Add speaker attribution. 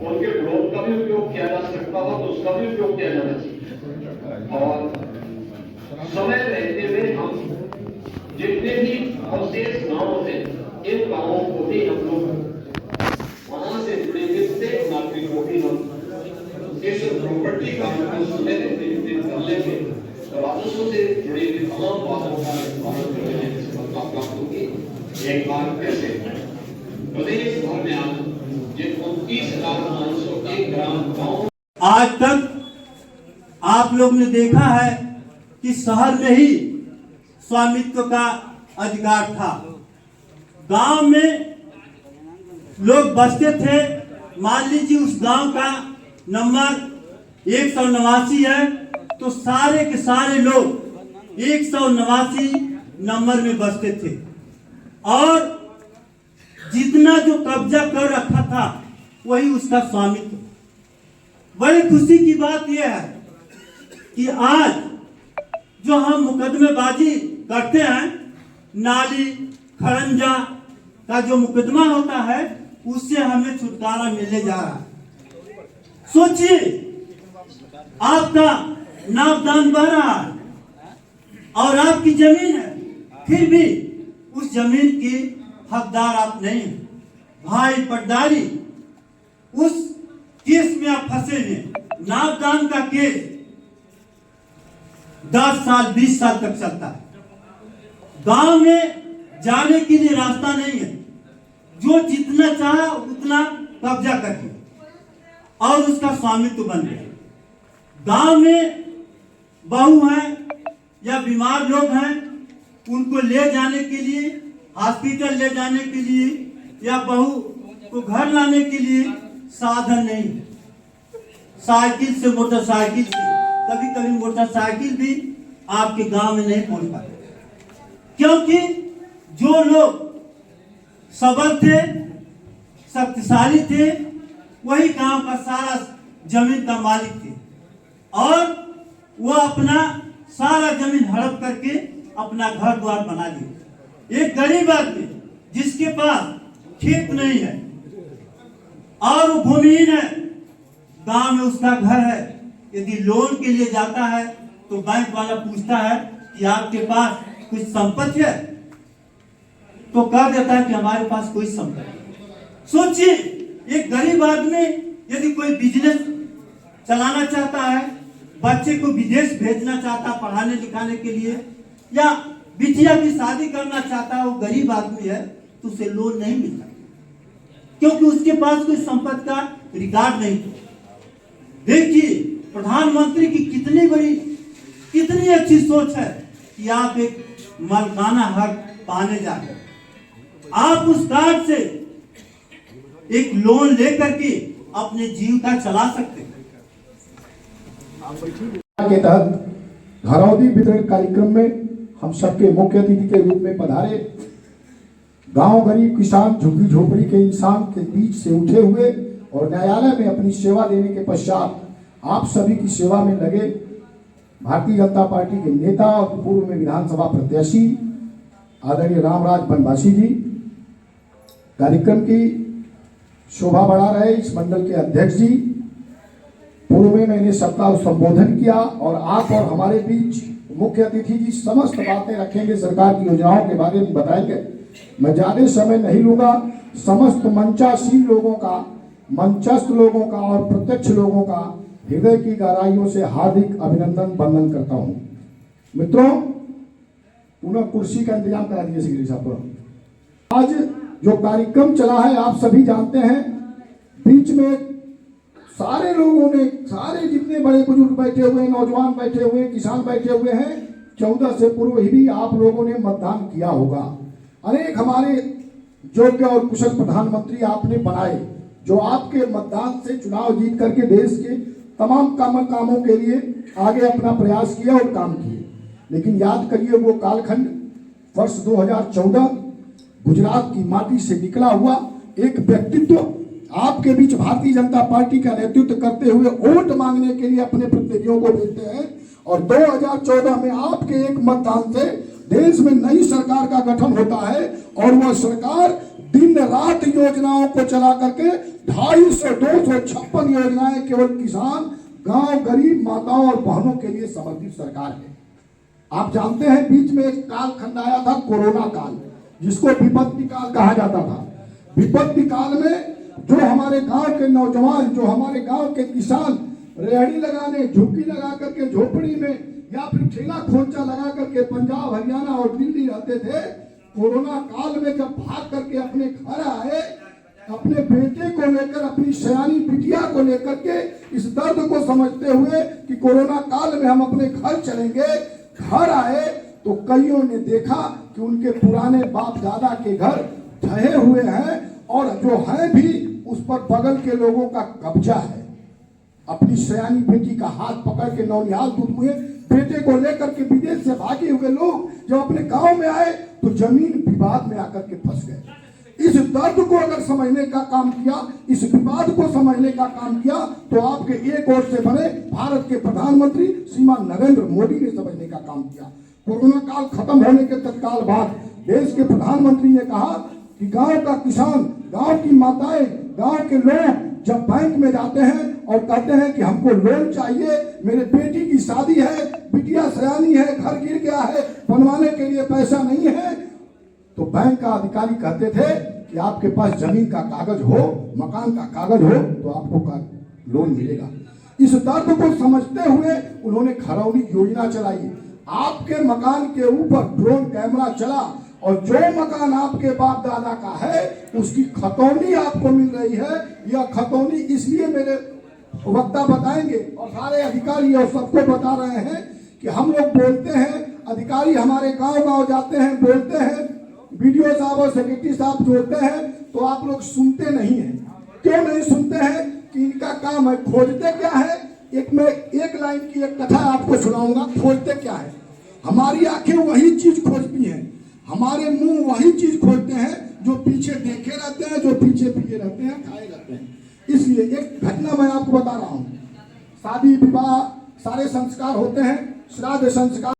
Speaker 1: उनके ड्रोन का भी उपयोग किया जा सकता हो तो उसका भी उपयोग किया जाना चाहिए। और समय रहते हुए हम जितने भी अवशेष गांव हैं इन गांवों को भी हम लोग वहां से जुड़े प्रत्येक नागरिक को भी हम इस प्रॉपर्टी का समय रहते हुए कर लेंगे। राजस्व से जुड़े हुए तमाम बातों का इस्तेमाल करने की सफलता प्राप्त होगी। एक बार कैसे प्रदेश भर में आज जिन 29,501 ग्राम गाँव
Speaker 2: आज तक आप लोग ने देखा है कि शहर में ही स्वामित्व का अधिकार था। गांव में लोग बसते थे। मान लीजिए उस गांव का नंबर 189 है तो सारे के सारे लोग 189 नंबर में बसते थे और जितना जो कब्जा कर रखा था वही उसका स्वामित्व। बड़ी खुशी की बात यह है कि आज जो हम मुकदमेबाजी करते हैं, नाली खरंजा का जो मुकदमा होता है उससे हमें छुटकारा मिलने जा रहा है। सोचिए आपका नापदान बढ़ रहा है और आपकी जमीन है, फिर भी उस जमीन की हकदार आप नहीं हैं। भाई पटदारी उस केस में आप फंसे हैं। नापदान का केस 10 साल 20 साल तक चलता है। गांव में जाने के लिए रास्ता नहीं है। जो जितना चाहा उतना कब्जा करके और उसका स्वामित्व बन गया। गांव में बहू हैं या बीमार लोग हैं, उनको ले जाने के लिए, हॉस्पिटल ले जाने के लिए या बहू को घर लाने के लिए साधन नहीं। साइकिल से, मोटरसाइकिल से, कभी कभी मोटरसाइकिल भी आपके गांव में नहीं पहुंच पाते, क्योंकि जो लोग सबल थे, शक्तिशाली थे, वही गांव का सारा जमीन का मालिक थे और वो अपना सारा जमीन हड़प करके अपना घर द्वार बना लिए। एक गरीब आदमी जिसके पास खेत नहीं है और वो भूमिहीन है, गांव में उसका घर है, यदि लोन के लिए जाता है तो बैंक वाला पूछता है कि आपके पास कुछ संपत्ति है, तो कह देता है कि हमारे पास कोई संपत्ति। सोचिए एक गरीब आदमी यदि कोई बिजनेस चलाना चाहता है, बच्चे को विदेश भेजना चाहता है पढ़ाने लिखाने के लिए, या बिटिया की शादी करना चाहता है, वो गरीब आदमी है तो उसे लोन नहीं मिलता क्योंकि उसके पास कोई संपत्ति का रिकॉर्ड नहीं। देखिए प्रधानमंत्री की कितनी अच्छी सोच है कि आप एक मलकाना हक पाने जा रहे हैं। आप उस कार्ड से एक लोन लेकर के अपने जीविका चला सकते हैं।
Speaker 3: के तहत घरौदी वितरण कार्यक्रम में हम सबके मुख्य अतिथि के रूप में पधारे। गांव गरीब किसान झुग्गी झोपड़ी के इंसान के बीच से उठे हुए और न्यायालय में अपनी सेवा देने के पश्चात आप सभी की सेवा में लगे भारतीय जनता पार्टी के नेता और पूर्व में विधानसभा प्रत्याशी आदरणीय रामराज बनवासी जी, कार्यक्रम की शोभा बढ़ा रहे इस मंडल के अध्यक्ष जी, पूर्व में मैंने सबका संबोधन किया और आप और हमारे बीच मुख्य अतिथि जी समस्त बातें रखेंगे, सरकार की योजनाओं के बारे में बताएंगे। मैं ज्यादा समय नहीं लूंगा। समस्त मंचासीन लोगों का, मंचस्थ लोगों का और प्रत्यक्ष लोगों का हृदय की गहराइयों से हार्दिक अभिनंदन वंदन करता हूं। मित्रों, पुनः कुर्सी का इंतजाम करा दीजिए सिकरी साहब। आज जो कार्यक्रम चला है आप सभी जानते हैं, बीच में सारे लोगों ने, सारे जितने बड़े बुजुर्ग बैठे हुए हैं, नौजवान बैठे हुए हैं, किसान बैठे हुए हैं, 14 से पूर्व ही भी आप लोगों ने मतदान किया होगा। अनेक हमारे योग्य और कुशल प्रधानमंत्री आपने बनाए जो आपके मतदान से चुनाव जीत करके देश के तमाम कामों के लिए आगे अपना प्रयास किया और काम किए। लेकिन याद करिए वो कालखंड वर्ष 2014 गुजरात की माटी से निकला हुआ एक व्यक्तित्व आपके बीच भारतीय जनता पार्टी का नेतृत्व करते हुए वोट मांगने के लिए अपने प्रतिनिधियों को भेजते हैं और 2014 में आपके एक मतदान से देश में नई सरकार का गठन होता है और वह सरकार दिन रात योजनाओं को चला करके 256 योजनाएं केवल किसान, गांव, गरीब, माताओं और बहनों के लिए समर्पित सरकार है। आप जानते हैं बीच में एक कालखंड आया था कोरोना काल, जिसको विपत्ति काल कहा जाता था। विपत्ति काल में जो हमारे गांव के नौजवान, जो हमारे गांव के किसान रेहड़ी लगाने, झुग्गी लगा करके झोपड़ी में या फिर ठेला खोंचा लगा करके पंजाब, हरियाणा और दिल्ली रहते थे, कोरोना काल में जब भाग करके अपने घर आए, अपने बेटे को लेकर, अपनी सयानी बिटिया को लेकर के इस दर्द को समझते हुए कि कोरोना काल में हम अपने घर चलेंगे, घर आए तो कईयों ने देखा कि उनके पुराने बाप दादा के घर ढहे हुए हैं और जो है भी उस पर बगल के लोगों का कब्जा है। अपनी सयानी बेटी का हाथ पकड़ के नौनिहाल दूध हुए बेटे को लेकर के विदेश से भागे हुए लोग जब अपने गांव में आए तो जमीन विवाद में आकर के फंस गए। इस दर्द को अगर समझने का काम किया, इस विवाद को समझने का काम किया तो आपके एक ओर से बने भारत के प्रधानमंत्री श्रीमान नरेंद्र मोदी ने समझने का काम किया। कोरोना काल खत्म होने के तत्काल बाद देश के प्रधानमंत्री ने कहा कि गांव का किसान, गांव की माताएं, गांव के लोग जब बैंक में जाते हैं और कहते हैं कि हमको लोन चाहिए, मेरे बेटी की शादी है, बिटिया सयानी है, घर गिर गया है, बनवाने के लिए पैसा नहीं है, तो बैंक का अधिकारी कहते थे कि आपके पास जमीन का कागज हो, मकान का कागज हो तो आपको लोन मिलेगा। इस दर्द को समझते हुए उन्होंने खरौनी योजना चलाई। आपके मकान के ऊपर ड्रोन कैमरा चला और जो मकान आपके बाप दादा का है उसकी खतौनी आपको मिल रही है। यह खतौनी इसलिए मेरे वक्ता बताएंगे और सारे अधिकारी और सबको बता रहे हैं कि हम लोग बोलते हैं, अधिकारी हमारे गांव जाते हैं, बोलते हैं, वीडियो साहब और सेक्रेटरी साहब जोड़ते हैं तो आप लोग सुनते नहीं हैं। क्यों नहीं सुनते हैं? कि इनका काम है, खोजते क्या है। मैं एक लाइन की एक कथा आपको सुनाऊंगा। खोजते क्या है? हमारी आंखें वही चीज खोजती हैं, हमारे मुंह वही चीज खोजते हैं जो पीछे देखे रहते हैं, जो पीछे पिए रहते हैं, खाए रहते हैं। इसलिए एक घटना मैं आपको बता रहा हूँ। शादी विवाह सारे संस्कार होते हैं, श्राद्ध संस्कार